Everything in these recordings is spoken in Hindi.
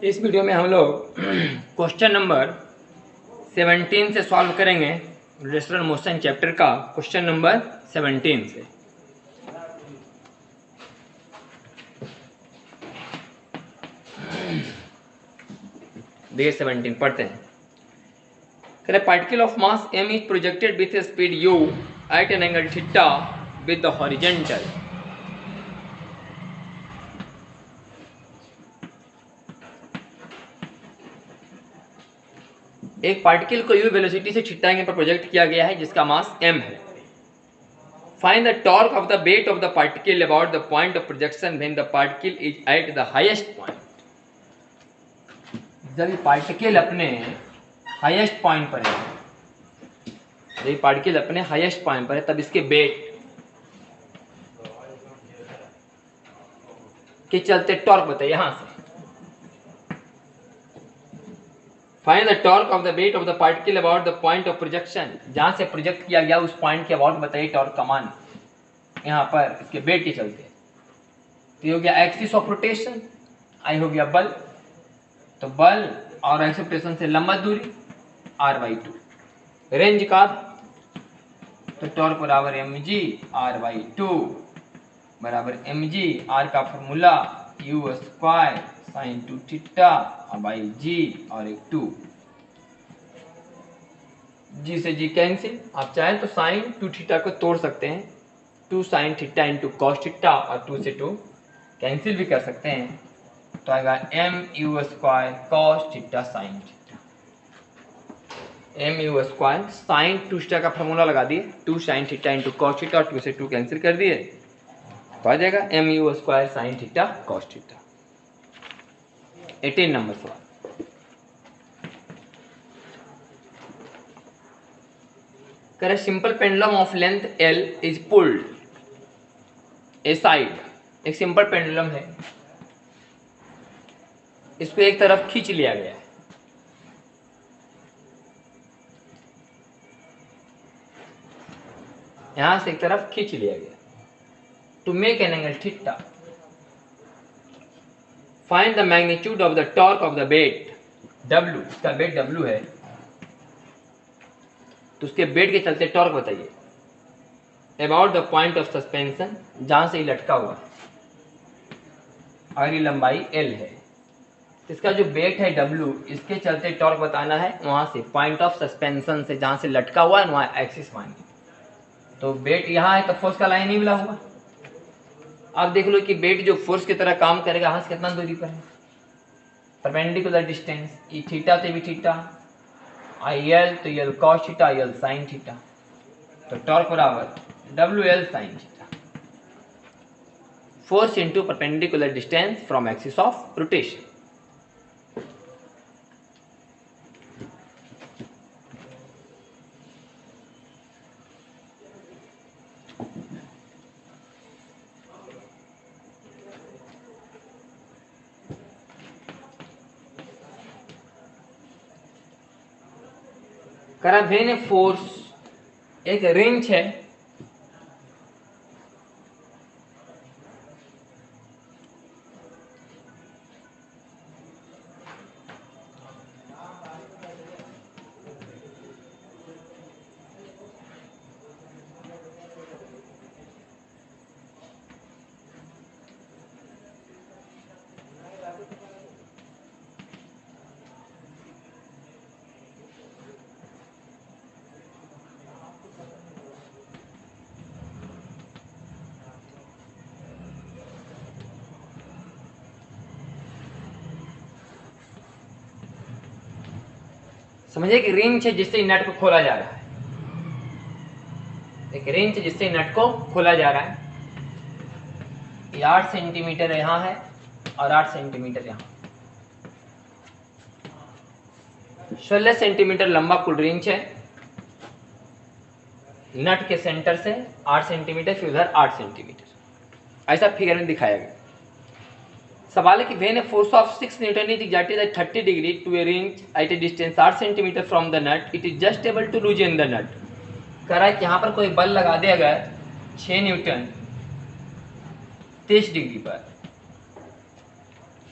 इस वीडियो में हम लोग क्वेश्चन नंबर 17 से सॉल्व करेंगे रेस्टोरेंट मोशन चैप्टर का क्वेश्चन नंबर 17 से। देखिए 17 पढ़ते हैं। Particle of mass m is projected with speed u at an angle theta with the horizontal. एक पार्टिकल को u वेलोसिटी से थीटा एंगल पर प्रोजेक्ट किया गया है जिसका मास m है। Find the torque of the weight of the particle about the point of projection when the particle is at the highest point. जब ये पार्टिकल अपने हाईएस्ट पॉइंट पर है, जब ये पार्टिकल अपने हाईएस्ट पॉइंट पर है तब इसके वेट के चलते टॉर्क बताइए। यहां से find the torque of the weight of the particle about the point of projection, जहां से प्रोजेक्ट किया गया उस पॉइंट के अबाउट बताइए टॉर्क का मान यहां पर इसके वेट के चलते। तो ये हो गया एक्सिस ऑफ रोटेशन, आई हो गया बल, तो बल और एक्सिस ऑफ रोटेशन से लंबा दूरी r/2। रेंज का तो टॉर्क बराबर mg r/2 बराबर mg, r का formula u square sine 2 theta by G और एक 2, जी से जी कैंसिल। आप चाहें तो साइन 2 थीटा को तोड़ सकते हैं, 2 sine theta into cos theta और 2 से 2 कैंसिल भी कर सकते हैं, तो आएगा m u square cos theta sine theta. m u square sine 2 theta का फॉर्मूला लगा दिए, 2 sine theta into cos theta और 2 से 2 कैंसिल कर दिए, तो आ जाएगा m u square sine theta cos theta. 18 number सवाल। करें simple pendulum of length L is pulled A side. एक सिंपल पेंडुलम है, इसको एक तरफ खींच लिया गया है। यहां से एक तरफ खींच लिया गया to make an angle theta. Find the magnitude of the torque of the weight W, इसका वेट W है तो उसके वेट के चलते टॉर्क बताइए about the point of suspension, जहां से ये लटका हुआ है और ये लंबाई L है। इसका जो वेट है W, इसके चलते टॉर्क बताना है वहां से पॉइंट ऑफ सस्पेंशन से, जहां से लटका हुआ है वहां एक्सिस मानिए। तो वेट यहाँ है तो फोर्स का लाइन नहीं मिला हुआ। अब देख लो कि वेट जो फोर्स की तरह काम करेगा यहाँ से कितना दूरी पर है, परपेंडिकुलर डिस्टेंस, ई थीटा से भी थीटा, आई एल तो L cos theta L sine theta, तो टॉर्क बराबर W L sine theta. Force into perpendicular distance from axis of rotation. करा वेन फोर्स, एक रेंज है समझिए कि रेंज है जिससे नट को खोला जा रहा है, एक रेंज है जिससे नट को खोला जा रहा है। ये 8 सेंटीमीटर यहाँ है और 8 सेंटीमीटर यहाँ, 16 सेंटीमीटर लंबा कुल रेंज है। नट के सेंटर से 8 सेंटीमीटर, फिर उधर 8 सेंटीमीटर, ऐसा फिगर में दिखाया गया। सवाल है कि when a force of 6 Newton is exerted at 30 degree to a range at a distance 8 cm from the nut, it is just able to loosen the nut. कह रहा है कि यहाँ पर कोई बल लगा दे अगर 6 न्यूटन 30 डिग्री पर,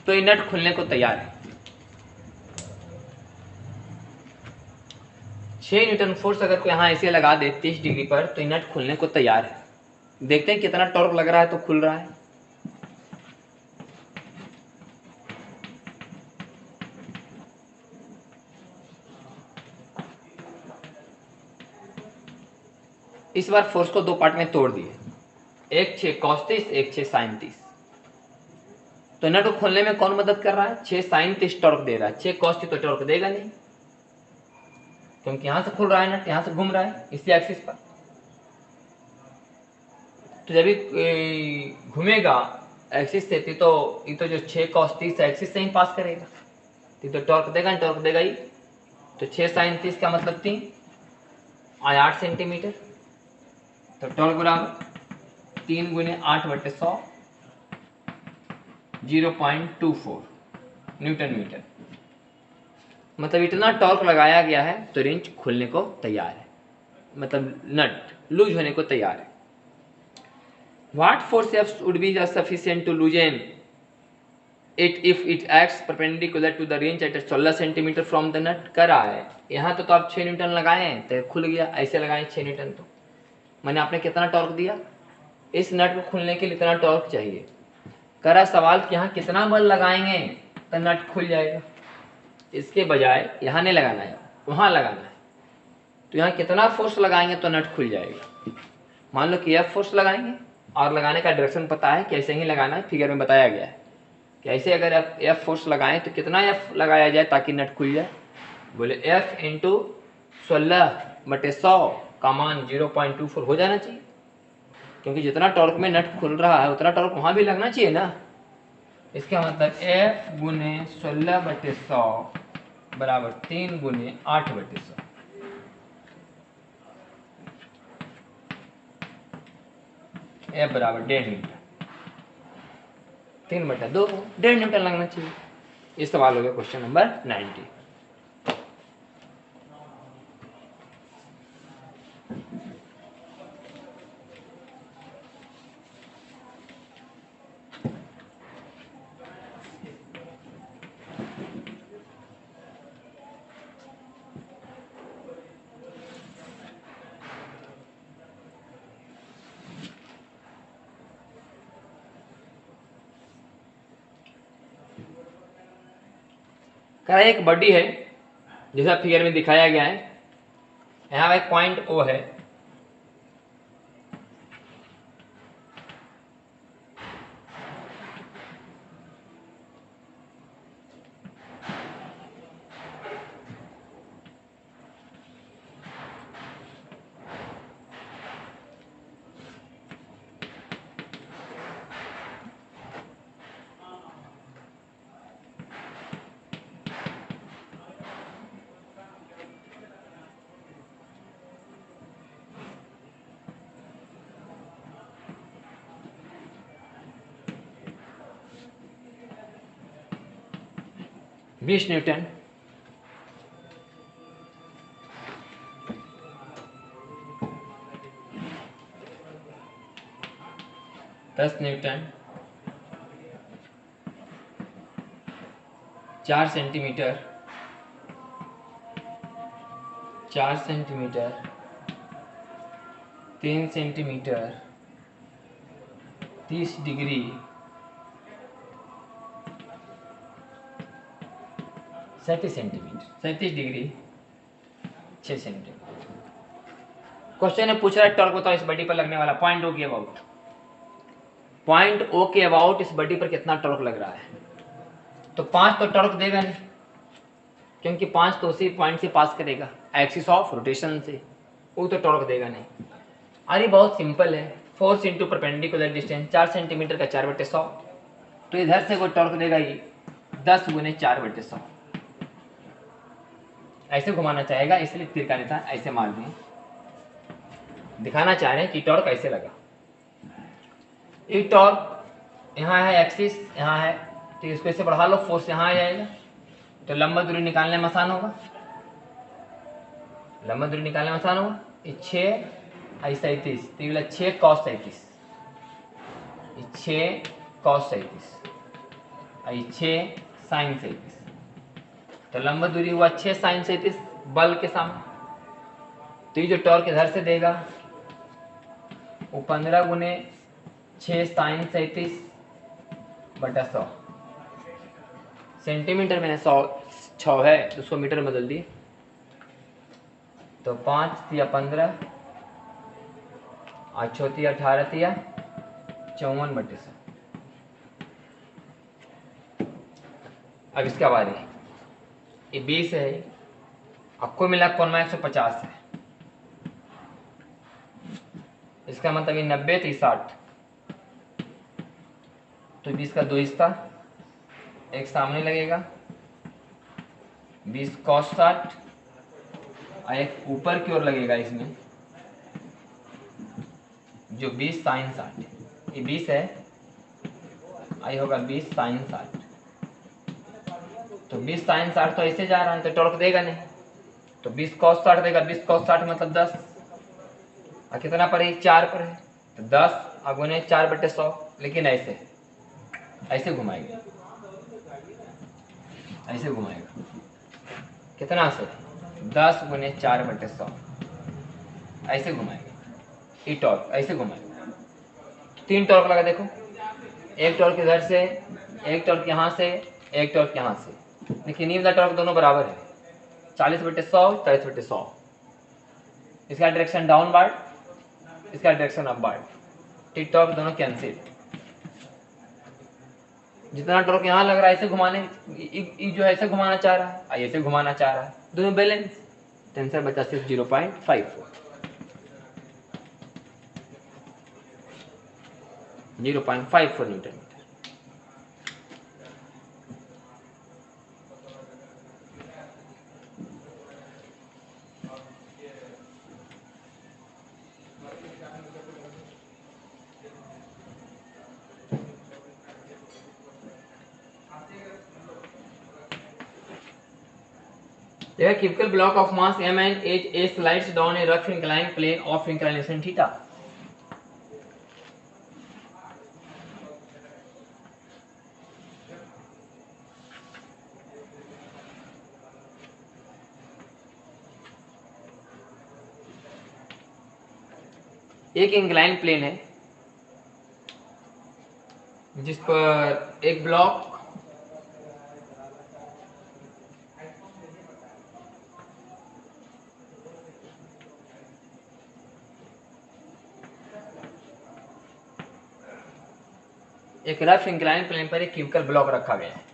तो ये नट खुलने को तैयार है। 6 न्यूटन फोर्स अगर कोई यहाँ ऐसे लगा दे 30 डिग्री पर, तो ये नट खुलने को तैयार है। देखते हैं कितना टॉर्क लग रहा है तो खुल रहा है। इस बार फोर्स को दो पार्ट में तोड़ दिए, एक 6 cos 30, एक 6 sin 30। तो नट को खोलने में कौन मदद कर रहा है? 6 sin 30 टॉर्क दे रहा है। 6 cos 30 तो टॉर्क देगा नहीं, क्योंकि यहां से खुल रहा है नट, यहां से घूम रहा है इसी एक्सिस पर। तो जब भी घूमेगा एक्सिस से, तो ये तो जो 6 cos 30 एक्सिस से ही पास करेगा, तो टॉर्क देगा, टॉर्क देगा ही। तो 6 sin 30 का मतलब 3 और 8 सेंटीमीटर, तो टॉर्क बराबर 3 गुने 8/100 0.24 न्यूटन मीटर। मतलब इतना टॉर्क लगाया गया है तो रिंच खुलने को तैयार है, मतलब नट लूज होने को तैयार है। What force F would be sufficient to loosen it if it acts perpendicular to the range at 16 centimetre from the nut? कर रहा है यहाँ तो आप 6 न्यूटन लगाए हैं तो खुल गया, ऐसे लगाए 6 न्यूटन, तो मैंने आपने कितना टॉर्क दिया? इस नट को खुलने के लिए इतना टॉर्क चाहिए। कर रहा सवाल कि यहाँ कितना बल लगाएंगे तो नट खुल जाएगा। इसके बजाय यहाँ नहीं लगाना है, वहाँ लगाना है। तो यहाँ कितना फोर्स लगाएंगे तो नट खुल जाएगा? मान लो कि F फोर्स लगाएंगे, और लगाने का डायरेक्शन पता है, कैसे ही लगाना है, फिगर में बताया गया है कि ऐसे अगर F फोर्स लगाएं तो कितना F लगाया जाए ताकि नट खुल जाए। बोले F इंटू 16/100 का मान 0.24 हो जाना चाहिए, क्योंकि जितना टॉर्क में नट खुल रहा है उतना टॉर्क वहाँ भी लगना चाहिए ना। इसका मतलब F गुने 16/100 बराबर 3 गुने 8/100। F बराबर 1.5 न्यूटन, 3/2 1.5 न्यूटन लगना चाहिए। ये सवाल हो गया क्वेश्चन नंबर 90। एक बॉडी है जैसा फिगर में दिखाया गया है। यहाँ एक पॉइंट O है, बीस न्यूटन, दस Newton, 4 centimetre, 4 centimetre, 3 centimetre, 30 degree, 37 centimetre, 37 degree 6 centimetre. Question ने पूछ रहा है टॉर्क बताओ इस बॉडी पर लगने वाला पॉइंट O के अबाउट। पॉइंट O के अबाउट इस बॉडी पर कितना टॉर्क लग रहा है? तो 5 तो टॉर्क देगा नहीं, क्योंकि 5 तो उसी पॉइंट से पास करेगा एक्सिस ऑफ रोटेशन से, वो तो टॉर्क देगा नहीं। अरे बहुत सिंपल है, force into perpendicular distance, 4 centimetre का 4/100, तो इधर से कोई टॉर्क देगा ये 10 गुने 4/100। ऐसे घुमाना चाहेगा, इसलिए तीर का निशान ऐसे मार दिए, दिखाना चाह रहे हैं कि टॉर्क ऐसे लगा। ये टॉर्क यहाँ है, एक्सिस यहाँ है, तो इसको ऐसे बढ़ा लो, फोर्स यहाँ आ जाएगा, तो लंबा दूरी निकालने में आसान होगा, लंबा दूरी निकालने में आसान होगा। 6 आई 37, तो ये 6 cos 37, 6 cos 37 आई 6 sin 37, तो लंबा दूरी हुआ 6 sin 37 बल के सामने। तो ये जो टॉर्क इधर से देगा वो 15 गुने 6 sin 37 बटा 100 सेंटीमीटर में 100 है तो 100 मीटर में बदल दिए, तो 5 तिया 15 और 6 तिया 18 तिया 54 बटे 100। अब इसका बारी, ये 20 है, आपको मिला कोण 150 है, इसका मतलब ये 90 थी 60, तो 20 का 2 हिस्सा, एक सामने लगेगा 20 cos 60 और एक ऊपर की ओर लगेगा इसमें जो 20 sin 60, ये 20 है, आई होगा 20 sin 60, तो 20 sin 60 तो ऐसे जा रहा है तो टॉर्क देगा नहीं, तो 20 cos 60 देगा, 20 cos 60 मतलब 10, और कितना पर है 4 पर है, तो 10 अगुने 4 बटे 100, लेकिन ऐसे घुमाएगा, ऐसे घुमाएगा कितना से 10 गुने 4 बटे 100, ऐसे घुमाएगा, ये टॉर्क ऐसे घुमाएगा। 3 टॉर्क लगा देखो, एक टॉर्क इधर से, एक टॉर्क यहाँ से, एक टॉर्क यहाँ से, लेकिन ये वाला टॉर्क दोनों बराबर है, 40 बटे 100 40 बटे 100, इसका डायरेक्शन डाउनवर्ड, इसका डायरेक्शन अपवर्ड, तो टॉर्क दोनों कैंसिल। जितना टॉर्क यहाँ लग रहा है ऐसे घुमाने, जो ऐसे घुमाना चाह रहा है ऐसे घुमाना चाह रहा है, दोनों बैलेंस, तो आंसर बचा सिर्फ 0.54 newton metre. A cubical block of mass m and age a slides down a rough inclined plane of inclination theta. एक इंक्लाइन प्लेन है जिस पर एक ब्लॉक एक रफ इंक्लाइन प्लेन पर एक क्यूबिकल ब्लॉक रखा गया है।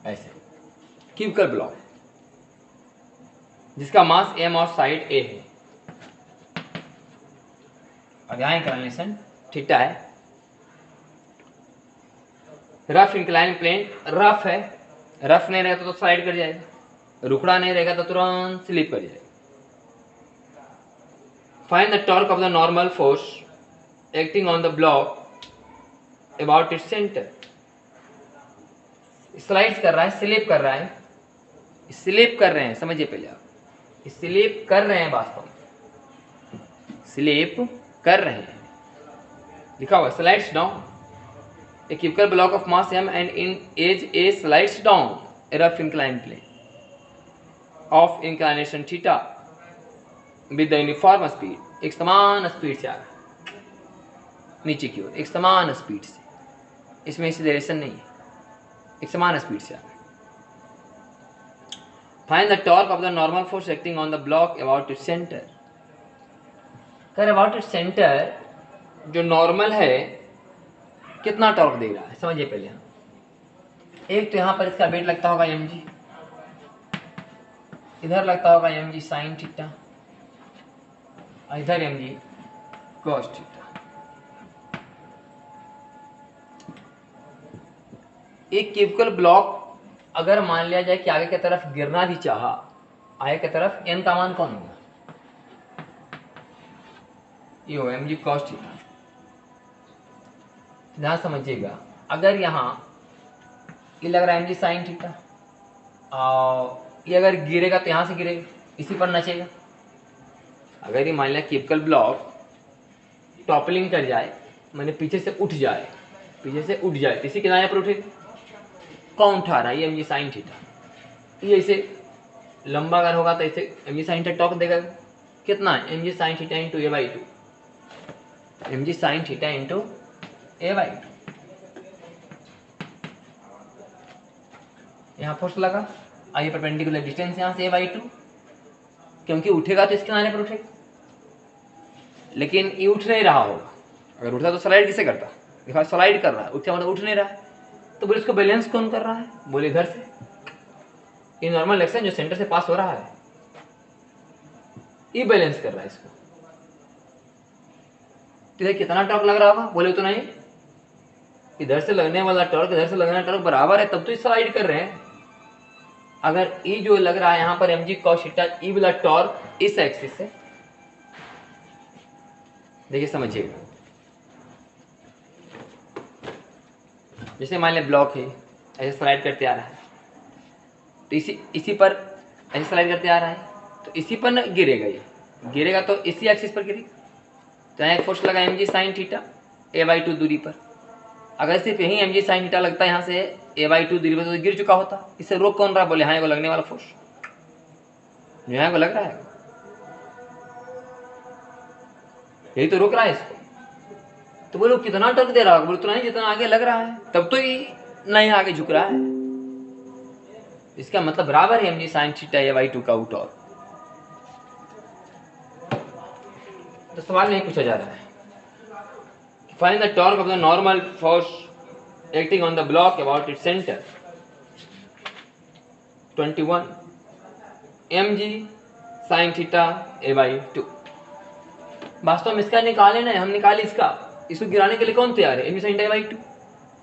ऐसे क्यूबिकल ब्लॉक जिसका मास m और साइड a है और यहाँ इंक्लाइनेशन थीटा है। रफ इंक्लाइन प्लेन रफ है, रफ नहीं रहेगा तो स्लाइड कर जाएगा, रुखड़ा नहीं रहेगा तो तुरंत स्लिप कर जाएगा। Find the torque of the normal force acting on the block about its centre. Slide कर रहा है, स्लिप कर रहा है, स्लिप कर रहे हैं, समझिए पहले आप, स्लिप कर रहे हैं, वास्तव में स्लिप कर रहे हैं, लिखा हुआ slides down. A cubical block of mass m and in age a slides down a rough inclined plane of inclination theta with the uniform speed, एक समान स्पीड से आ रहा है नीचे की ओर, एक समान स्पीड से, इसमें एक्सीलरेशन नहीं है, एक समान स्पीड से आ रहा है। Find the torque of the normal force acting on the block about its center। कर about its center जो नॉर्मल है कितना टॉर्क दे रहा है, समझिए पहले हम। एक तो यहाँ पर इसका वेट लगता होगा mg, इधर लगता होगा mg sin थीटा, इधर mg cos थीटा। एक क्यूबिकल ब्लॉक अगर मान लिया जाए कि आगे की तरफ गिरना भी चाहा, आगे की तरफ n का मान कौन होगा, ये हो mg cos थीटा। ध्यान समझिएगा, अगर यहाँ ये लग रहा है mg sin थीटा, ये अगर गिरेगा तो यहाँ से गिरेगा, इसी पर नचेगा। अगर ये मान लिया केपिकल ब्लॉक टॉपलिंग कर जाए, मैंने पीछे से उठ जाए, पीछे से उठ जाए तो इसी किनारे पर उठेगा। कौन उठा रहा है? ये mg sin थीटा। ये ऐसे लंबा अगर होगा तो ऐसे mg sin थीटा टॉक देगा। कितना है? mg sin theta into a/2, mg sin theta into a/2। यहाँ फोर्स लगा, आइए परपेंडिकुलर डिस्टेंस यहाँ से a/2, क्योंकि उठेगा तो इसके किनारे पर उठेगा, लेकिन ये उठ नहीं रहा होगा। अगर उठता तो स्लाइड किसे करता? देखा स्लाइड कर रहा है, उठा मतलब उठ नहीं रहा है। तो बोले इसको बैलेंस कौन कर रहा है? बोले इधर से ये नॉर्मल एक्शन जो सेंटर से पास हो रहा है, ये बैलेंस कर रहा है इसको। तो कितना टॉर्क लग रहा होगा? बोले उतना ही। इधर से लगने वाला टॉर्क इधर से लगने वाला टॉर्क बराबर है, तब तो स्लाइड कर रहे हैं। अगर ई जो लग रहा है यहाँ पर mg cos थीटा, ई वाला टॉर्क इस एक्सिस से, देखिए समझिएगा, जैसे मान लिया ब्लॉक है, ऐसे स्लाइड करते आ रहा है, तो इसी पर ऐसे स्लाइड करते आ रहा है, तो इसी पर न गिरेगा, ये गिरेगा तो इसी एक्सिस पर गिरेगा। तो यहाँ एक फोर्स लगा mg sin थीटा a/2 दूरी पर। अगर सिर्फ यही mg sin थीटा लगता है यहाँ से a/2 दूरी पर, तो गिर चुका होता। इसे रोक कौन रहा है? बोले यहाँ को लगने वाला फोर्स, जो यहाँ को लग रहा है, यही तो रोक रहा है इसको। तो बोले कितना टर्क दे रहा होगा? बोले उतना ही जितना आगे लग रहा है, तब तो ये नहीं आगे झुक रहा है। इसका मतलब बराबर है mg sin थीटा a/2 का टॉर्क। तो सवाल नहीं पूछा जा रहा है, find the torque of the normal force acting on the block about its center। 21 mg sin theta a/2। वास्तव में इसका निकाले ना, हम निकाले इसको गिराने के लिए कौन तैयार है? mg sin थीटा a/2,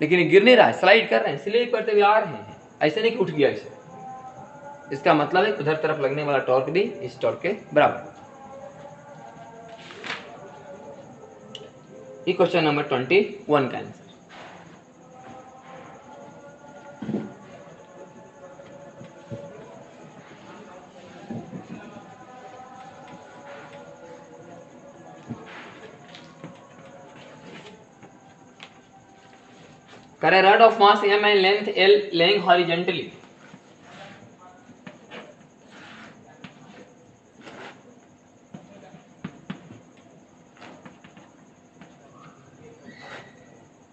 लेकिन ये गिर नहीं रहा है, स्लाइड कर रहे हैं, स्लिप करते हुए आ रहे हैं, ऐसे नहीं कि उठ गया इसे। इसका मतलब है उधर तरफ लगने वाला टॉर्क भी इस टॉर्क के बराबर। ये क्वेश्चन नंबर 21 का आंसर। करे rod of mass m and length l laying horizontally,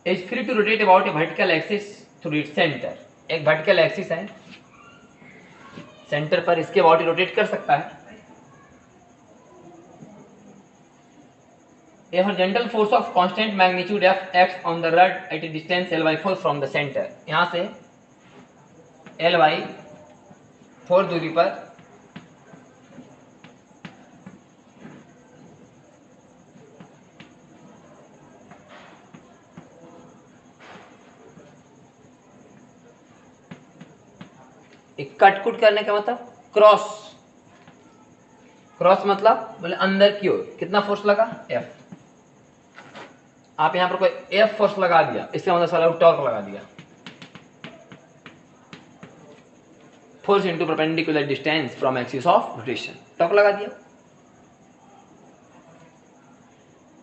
is free to rotate about a vertical axis through its center। एक वर्टिकल एक्सिस है, सेंटर पर इसके अबाउट रोटेट कर सकता है। A horizontal force of constant magnitude F acts on the rod at a distance L/4 from the center। यहाँ से L/4 दूरी पर एक कट कुट करने का मतलब क्रॉस मतलब बोले अंदर की ओर कितना फोर्स लगा? F। आप यहां पर कोई F फोर्स लगा दिया, इसका मतलब सारा टॉर्क लगा दिया। Force into perpendicular distance from axis of rotation, torque लगा दिया।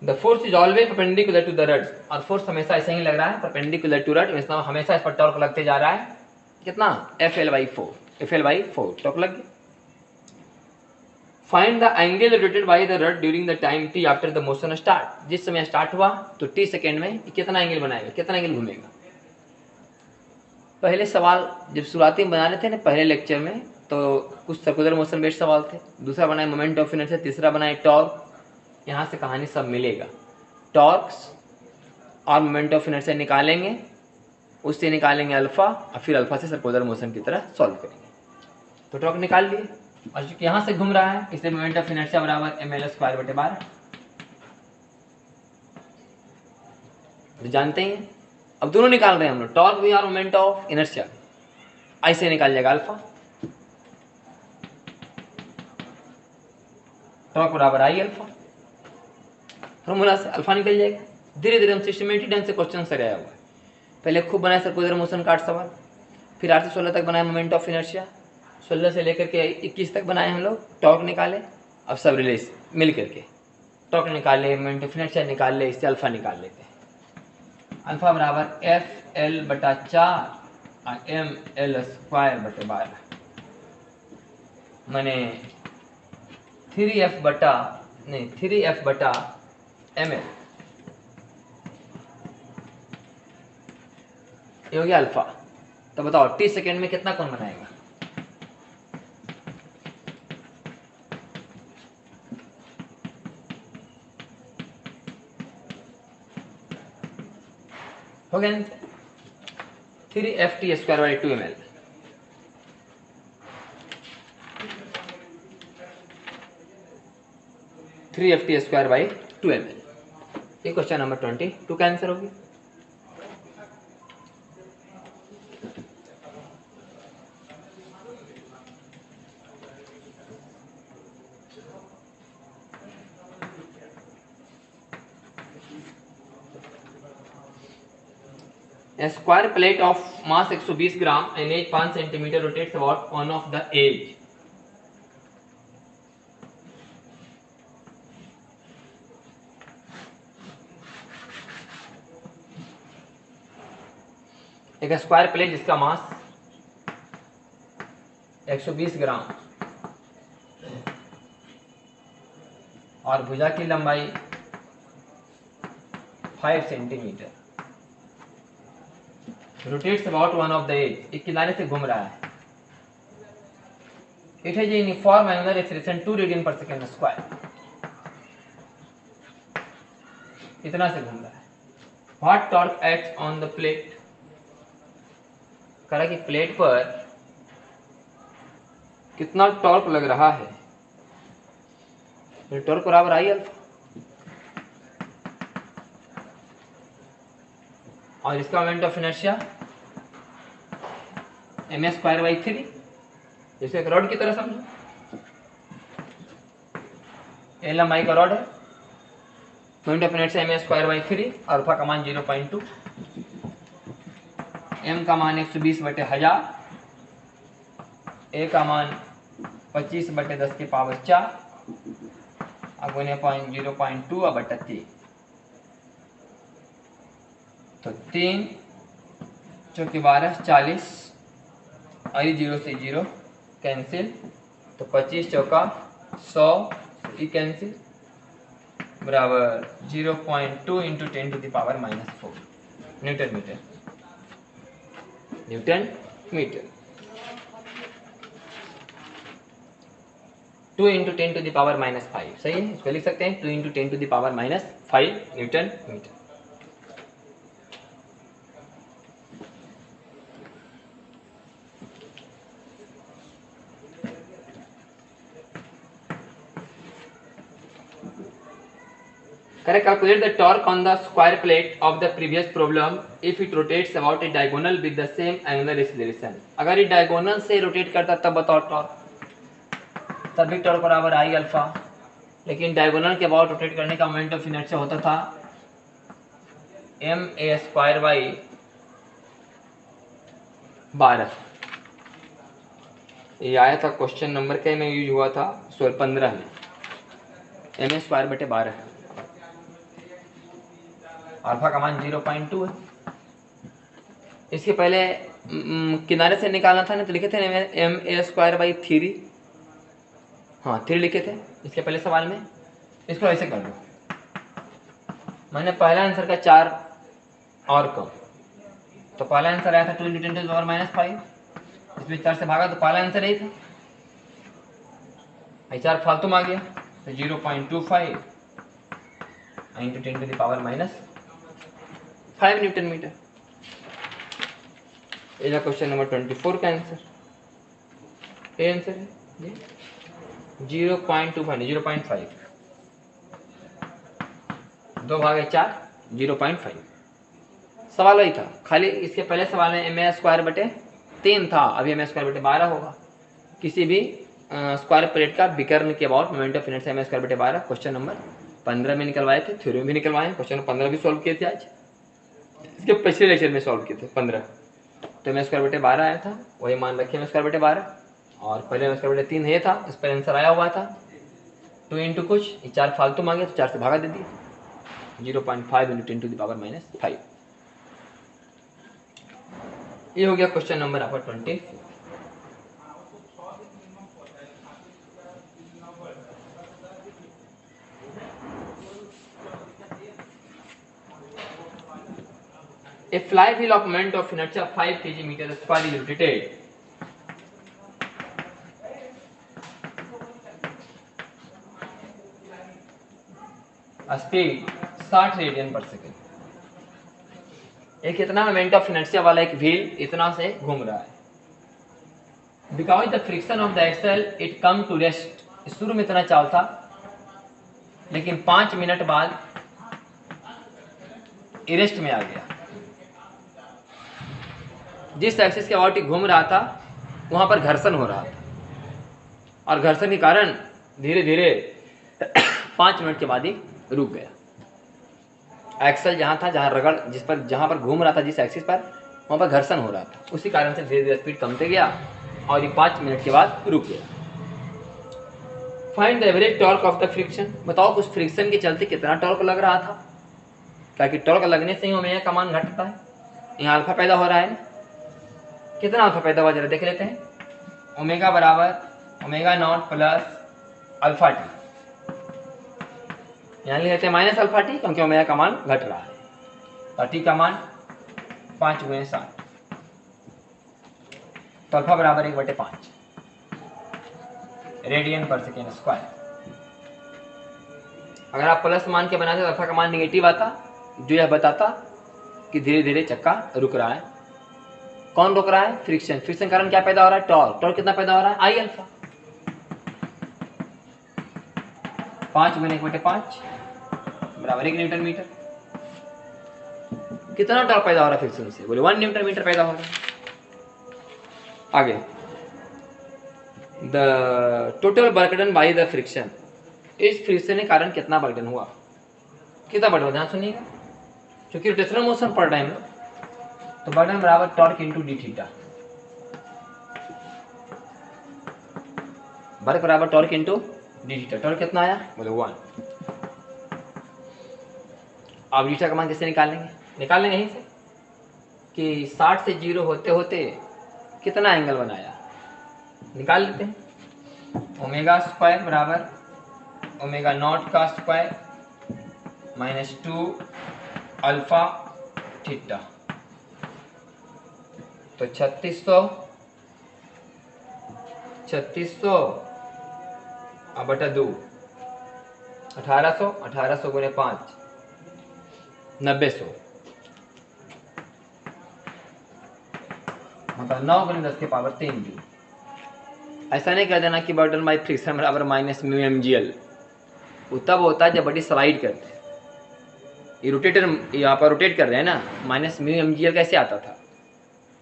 The force is always perpendicular to the rod, और फोर्स हमेशा ऐसे ही लग रहा है परपेंडिकुलर टू रड, मतलब हमेशा इस पर टॉर्क लगते जा रहा है। कितना? FL/4 टॉर्क लग गया। Find the angle rotated by the rod during the time t after the motion start. जिस समय स्टार्ट हुआ तो t सेकेंड में कितना एंगल बनाएगा, कितना एंगल घूमेगा? पहले सवाल जब शुरुआती में बना रहे थे ना पहले लेक्चर में, तो कुछ सर्कुलर मोशन बेस्ड सवाल थे, दूसरा बनाए मोमेंट ऑफ इनर्शिया, तीसरा बनाए टॉर्क। यहाँ से कहानी सब मिलेगा, टॉर्क्स और मोमेंट ऑफ इनर्शिया निकालेंगे, उससे निकालेंगे अल्फा, और फिर अल्फा से सर्कुलर मोशन की तरह सॉल्व करेंगे। तो टॉर्क निकाल लिए, और चूंकि यहाँ से घूम रहा है इसलिए मोमेंट ऑफ इनर्शिया बराबर ml²/12। तो जानते हैं, अब दोनों निकाल रहे हैं हम लोग, टॉर्क भी और मोमेंट ऑफ इनर्शिया। ऐसे निकाल जाएगा अल्फा, टॉर्क बराबर आई अल्फा, फॉर्मूला से अल्फा निकल जाएगा। धीरे धीरे हम सिस्टमेटिक ढंग से क्वेश्चन सर आया हुआ है। पहले खूब बनाया सर्कुलर मोशन का 8 सवाल, फिर 8 से 16 तक बनाया मोमेंट ऑफ इनर्शिया, 16 से लेकर के 21 तक बनाए हम लोग, टॉर्क निकाले। अब सब रिलेस मिल करके टॉर्क निकाले, मोमेंट ऑफ इनर्शिया निकाल ले, इससे अल्फा निकाल लेते हैं। अल्फा बराबर FL/4 और ML²/12 माने 3F/ml ये हो गया अल्फा। तो बताओ 30 सेकेंड में कितना कोण बनाएगा? हो गया 3FT²/2ml। ये क्वेश्चन नंबर 22 का आंसर होगी। A square plate of mass 120 gram and age 5 centimeter rotates about one of the edge. एक स्क्वायर प्लेट जिसका मास 120 ग्राम और भुजा की लंबाई 5 centimetre, rotates about one of the edge, एक किनारे से घूम रहा है। It has uniform angular acceleration 2 radian per second square, इतना से घूम रहा है। What torque acts on the plate, कह रहा कि प्लेट पर कितना टॉर्क लग रहा है। टॉर्क बराबर आई अल्फा और इसका मोमेंट ऑफ इनर्शिया mS²/3, जैसे एक रॉड की तरह समझो। ए लंबाई का रॉड है, moment of inertia mS²/3, alpha का मान 0.2, m का मान 120/1000, ए का मान 25/10⁴ अगुने 0.2/3, तो 3 चौके 12 40 और 0 से 0 कैंसिल, तो 25 चौका 100 ये कैंसिल बराबर 0.2 × 10⁻⁻⁴ न्यूटन मीटर। न्यूटन मीटर 2 × 10⁻⁵ सही है, इसको लिख सकते हैं 2 × 10⁻⁵ newton metre. Correct. Calculate the torque on the square plate of the previous problem if it rotates about a diagonal with the same angular acceleration. अगर ये diagonal से rotate करता तब बताओ टॉर्क, तभी टॉर्क बराबर आई अल्फा। लेकिन diagonal के अबाउट रोटेट करने का मोमेंट ऑफ इनर्शिया होता था ma²/12। ये आया था क्वेश्चन नंबर के में यूज हुआ था 15 में, ma²/12 है। अल्फा का मान 0.2 है। इसके पहले किनारे से निकालना था ना, तो लिखे थे ma²/3, हाँ 3 लिखे थे इसके पहले सवाल में। इसको ऐसे कर दो, मैंने पहला आंसर का 4 और कम, तो पहला आंसर आया था 2 × 10⁻⁵, इसमें 4 से भागा तो पहला आंसर यही था। 4 फालतू में आ गया, तो 0.25 × 10⁻⁵ न्यूटन मीटर। ये क्वेश्चन नंबर 24 का आंसर, ये आंसर है 0.25 2 भागे 4 0.5। सवाल वही था, खाली इसके पहले सवाल में ma²/3 था, अभी ma²/12 होगा। किसी भी स्क्वायर प्लेट का विकर्ण के about moment of inertia ma²/12, question number 15 में निकलवाए थे, थ्योरी में भी निकलवाए, क्वेश्चन 15 भी सॉल्व किए थे आज, इसके पिछले लेक्चर में सॉल्व किए थे 15। तो में स्क्वायर बटे 12 आया था, वही मान रखे में स्क्वायर बटे 12, और पहले में स्क्वायर बटे 3 है था, इस पर आंसर आया हुआ था 2 इंटू कुछ, 4 फालतू मांगे तो 4 से भागा दे दिए, 0.5 इंटू 10 टू द पावर -5। ये हो गया क्वेश्चन नंबर आपका 20। A flywheel of moment of inertia 5 kg/m² is rotated speed 60 radian per second. एक इतना मोमेंट ऑफ इनर्शिया वाला एक व्हील इतना से घूम रहा है। Because the friction of the axle it come to rest. शुरू में इतना चाल था, लेकिन 5 मिनट बाद रेस्ट में आ गया। जिस एक्सिस के अबाउट घूम रहा था वहां पर घर्षण हो रहा था, और घर्षण के कारण धीरे धीरे 5 मिनट के बाद ही रुक गया। एक्सल जहां था, जहां पर घूम रहा था, जिस एक्सिस पर, वहां पर घर्षण हो रहा था, उसी कारण से धीरे धीरे स्पीड कमते गया और ये 5 मिनट के बाद रुक गया। Find the average torque of the friction. बताओ उस फ्रिक्शन के चलते कितना टॉर्क लग रहा था, ताकि टॉर्क लगने से ही ओमेगा का मान घटता है। यहाँ अल्फा पैदा हो रहा है, कितना अल्फा पैदा हुआ जरा देख लेते हैं। ओमेगा बराबर omega not plus alpha T, यहाँ लिख लेते हैं माइनस अल्फा टी, क्योंकि ओमेगा का मान घट रहा है, और टी का मान 5 × 60, तो अल्फा बराबर 1/5 रेडियन पर सेकेंड स्क्वायर। अगर आप प्लस मान के बनाते तो अल्फा का मान निगेटिव आता, जो यह बताता कि धीरे धीरे चक्का रुक रहा है। कौन रुक रहा है? फ्रिक्शन। फ्रिक्शन कारण क्या पैदा हो रहा है? टॉर्क। टॉर्क कितना पैदा हो रहा है? आई अल्फा। 5 × 1/5 बराबर 1 न्यूटन मीटर। कितना टॉर्क पैदा हो रहा है फ्रिक्शन से? बोले 1 न्यूटन मीटर पैदा हो रहा है। आगे, the total work done by the friction. इस फ्रिक्शन के कारण कितना वर्क डन हुआ? कितना वर्क हुआ? ध्यान सुनिएगा, क्योंकि रोटेशनल मोशन पढ़ रहे हैं हम लोग, तो वर्क डन बराबर torque into D theta. Work बराबर torque into D theta. Torque कितना आया? बोले 1। अब थीटा का मान कैसे निकालेंगे? निकाल लेंगे यहीं से कि 60 से 0 होते होते कितना एंगल बनाया, निकाल लेते हैं। ओमेगा स्क्वायर बराबर ओमेगा नॉट का स्क्वायर -2 अल्फा थीटा, तो 3600 बटा 2 1800 × 5 900, मतलब 9 × 10 की पावर 3 जूल। ऐसा नहीं कर देना कि बर्डन बाई फ्रिक्शन बराबर -μmgl। वो तब होता है जब बॉडी स्लाइड करते हैं, ये रोटेटर यहाँ पर रोटेट कर रहे हैं ना। -μmgl कैसे आता था?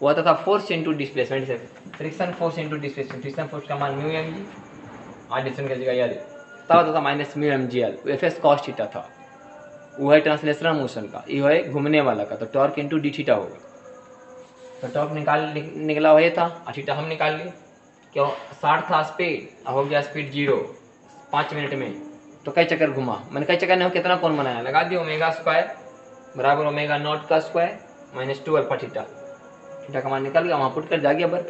वो आता था फोर्स इंटू डिस्प्लेसमेंट से, friction force into displacement. Friction force का मान μmg, आज डिस्टेंस की जगह याद है, तब आता था -μmgl। एफएस कॉस थीटा था, वो है ट्रांसलेशनल मोशन का, ये है घूमने वाला का, तो टॉर्क इंटू डी थीटा होगा। तो टॉर्क निकला हुआ था, थीटा हम निकाल लिए। क्यों? 60 था स्पीड, हो गया स्पीड 0 5 मिनट में, तो कई चक्कर घुमा। मैंने कई चक्कर नहीं, कितना कौन बनाया? लगा दिया ओमेगा स्क्वायर बराबर ओमेगा नॉट का स्क्वायर -2 अल्फा थीटा। थीटा का मान निकल गया, वहाँ पुट कर जा गया वर्क।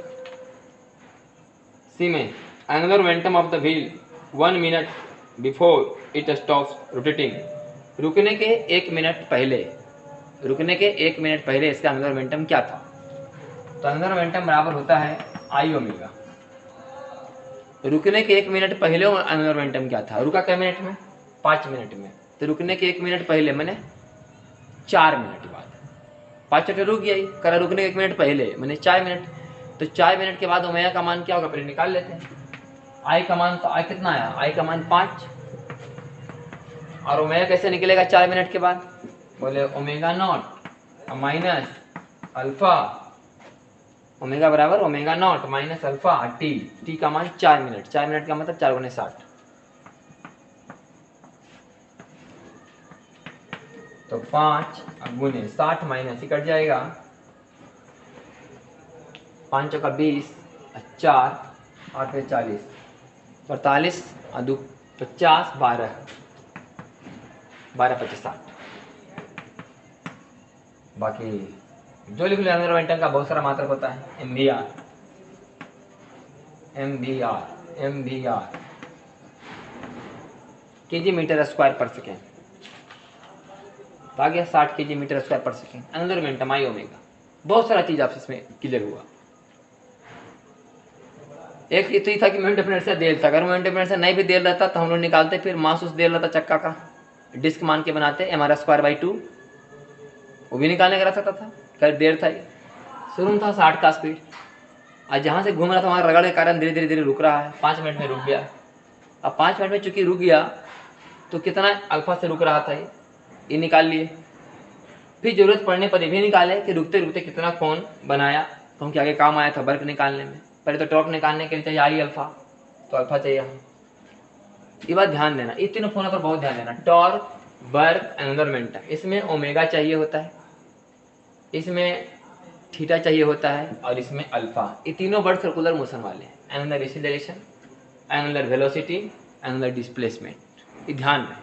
सी में angular momentum of the wheel 1 minute before it stops rotating. रुकने के 1 मिनट पहले इसका एंगुलर मोमेंटम क्या था? तो एंगुलर मोमेंटम बराबर होता है आई ओमेगा। रुकने के 1 मिनट पहले एंगुलर मोमेंटम क्या था? रुका क्या मिनट में? 5 मिनट में। तो रुकने के 1 मिनट पहले मैंने 4 मिनट बाद, 5 मिनट रुक गया ही, करा रुकने के 1 मिनट पहले मैंने 4 मिनट, तो 4 मिनट के बाद ओमेगा का मान क्या होगा? पहले निकाल लेते हैं। आई का मान, तो आई कितना आया? आई का मान 5, और ओमेगा कैसे निकलेगा 4 मिनट के बाद? बोले omega naught minus alpha, omega बराबर omega naught minus alpha T. T का मान 4 मिनट, 4 मिनट का मतलब 4 × 60। तो 5 गुने 60 माइनस ही कट जाएगा, 5 चौका 20, 4 8 40, 45 2 50, 12 12 25 60। बाकी जो लिख लो एनवायरमेंटल का बहुत सारा मात्रक होता है, MVR केजी मीटर स्क्वायर पर सेकेंड, तो आ गया 60 केजी मीटर स्क्वायर पर सेकेंड। अंदर मोमेंटम आई ओमेगा, बहुत सारा चीज आपसे इसमें क्लियर हुआ। एक ये तो ही था कि मोमेंट ऑफ इनर्शिया देल था, अगर मोमेंट ऑफ इनर्शिया नहीं भी देल रहता तो हम लोग निकालते, फिर मास उस देल रहता चक्का का डिस्क मान के बनाते mr²/2, वो भी निकालने का रहता था, खैर देर था। शुरू में था 60 का स्पीड, आज जहाँ से घूम रहा था वहाँ रगड़ के कारण धीरे धीरे धीरे रुक रहा है, 5 मिनट में रुक गया। अब 5 मिनट में चूंकि रुक गया तो कितना अल्फा से रुक रहा था ये निकाल लिए। फिर जरूरत पड़ने पर ये भी निकाले कि रुकते रुकते कितना कोण बनाया, क्योंकि आगे काम आया था वर्क निकालने में। पहले तो टॉर्क निकालने के लिए चाहिए आई अल्फा, तो अल्फा चाहिए हमें। ये बात ध्यान देना, इन तीनों फोनों पर बहुत ध्यान देना, टॉर्क, वर्क, एंगुलर मोमेंटम। इसमें ओमेगा चाहिए होता है, इसमें थीटा चाहिए होता है, और इसमें अल्फा। ये तीनों वर्ड सर्कुलर मोशन वाले हैं, angular acceleration, angular velocity, angular displacement. ये ध्यान रहे,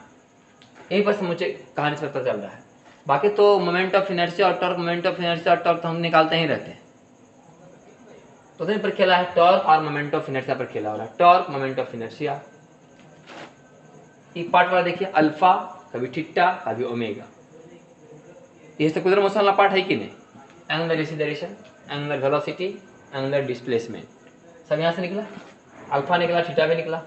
यही बस मुझे कहानी से पता चल रहा है। बाकी तो मोमेंट ऑफ इनर्शिया और टॉर्क, मोमेंट ऑफ इनर्शिया और टॉर्क तो हम निकालते ही रहते हैं। तो पर खेला है टॉर्क और मोमेंट ऑफ इनर्शिया पर खेला हो रहा है, टॉर्क मोमेंट ऑफ इनर्शिया। एक पार्ट वाला देखिए, अल्फा कभी थीटा कभी ओमेगा, ये सर्कुलर मोशन वाला पार्ट है कि नहीं। Angular acceleration, angular velocity, angular displacement, सब यहाँ से निकला। अल्फा निकला, थीटा भी निकला,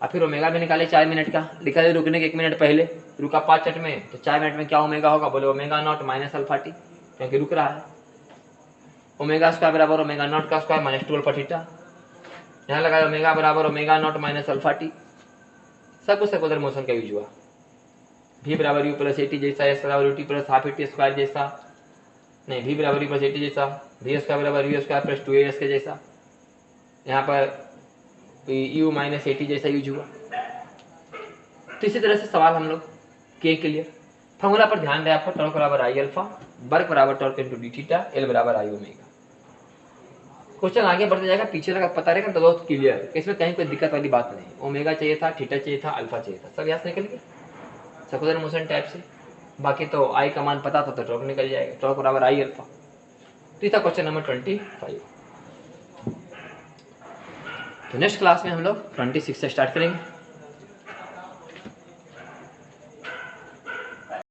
और फिर ओमेगा भी निकाले 4 मिनट का। लिखा है रुकने के 1 मिनट पहले, रुका 5 मिनट में, तो 4 मिनट में क्या ओमेगा होगा, बोले omega naught minus alpha T, क्योंकि रुक रहा है। ओमेगा स्क्वायर बराबर ओमेगा नॉट का स्क्वायर माइनस 2 अल्फा थीटा। यहाँ लगाया ओमेगा बराबर omega naught minus alpha T. सब कुछ सर्कुलर मोशन का यूज हुआ। v बराबर u प्लस एटी जैसा, s बराबर ut plus half eighty square जैसा, नहीं v बराबर u प्लस एटी जैसा, v स्क्वायर बराबर u स्क्वायर प्लस 2as के जैसा। यहाँ पर u माइनस एटी जैसा यूज हुआ। तो इसी तरह से सवाल हम लोग के लिए फॉर्मूला पर ध्यान दें आपको, टॉर्क बराबर आई अल्फा, वर्क बराबर torque into D theta, L बराबर आई ओमेगा। क्वेश्चन आगे बढ़ते जाएगा, पीछे लगा पता रहेगा तो बहुत क्लियर है, इसमें कहीं कोई दिक्कत वाली बात नहीं। ओमेगा चाहिए था, थीटा चाहिए था, अल्फा चाहिए था, सब यहाँ से निकल गया सर्कुलर मोशन टाइप से। बाकी तो आई का मान पता था तो टॉर्क निकल जाएगा, टॉर्क बराबर आई अल्फा। तो ये था क्वेश्चन नंबर 25। तो नेक्स्ट क्लास में हम लोग 26 से स्टार्ट करेंगे।